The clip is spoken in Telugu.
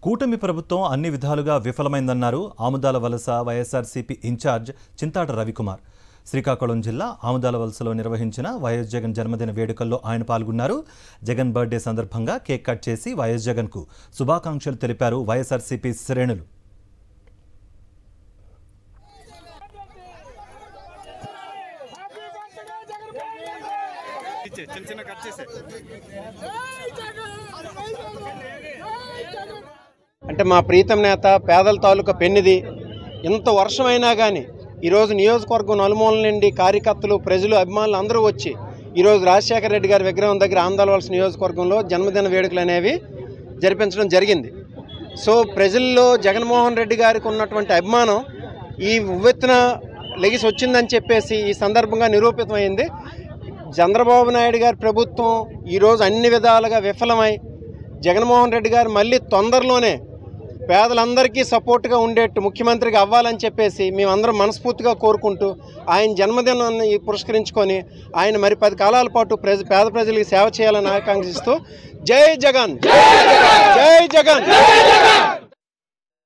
కూటమి ప్రభుత్వం అన్ని విధాలుగా విఫలమైందన్నారు ఆముదాల వలస వైఎస్ఆర్సీపీ ఇన్ఛార్జ్ చింతాడ రవికుమార్. శ్రీకాకుళం జిల్లా ఆముదాల వలసలో నిర్వహించిన వైఎస్ జగన్ జన్మదిన వేడుకల్లో ఆయన పాల్గొన్నారు. జగన్ బర్త్డే సందర్భంగా కేక్ కట్ చేసి వైఎస్ జగన్కు శుభాకాంక్షలు తెలిపారు వైఎస్ఆర్సీపీ శ్రేణులు. అంటే మా ప్రీతం నేత పేదల తాలూకా పెన్నిది. ఇంత వర్షమైనా కానీ ఈరోజు నియోజకవర్గం నలుమూలల నుండి కార్యకర్తలు, ప్రజలు, అభిమానులు అందరూ వచ్చి ఈరోజు రాజశేఖర రెడ్డి గారి విగ్రహం దగ్గర ఆముదాల వలస నియోజకవర్గంలో జన్మదిన వేడుకలు అనేవి జరిపించడం జరిగింది. సో ప్రజల్లో జగన్మోహన్ రెడ్డి గారికి ఉన్నటువంటి అభిమానం ఈ ఉవ్వెత్తున లెగిసి వచ్చిందని చెప్పేసి ఈ సందర్భంగా నిరూపితమైంది. చంద్రబాబు నాయుడు గారి ప్రభుత్వం ఈరోజు అన్ని విధాలుగా విఫలమై జగన్మోహన్ రెడ్డి గారు మళ్ళీ తొందరలోనే పేదలందరికీ సపోర్ట్గా ఉండేట్టు ముఖ్యమంత్రిగా అవ్వాలని చెప్పేసి మేమందరం మనస్ఫూర్తిగా కోరుకుంటూ ఆయన జన్మదినాన్ని పురస్కరించుకొని ఆయన మరి 10 కాలాల పాటు పేద ప్రజలకు సేవ చేయాలని ఆకాంక్షిస్తూ జై జగన్, జై జగన్.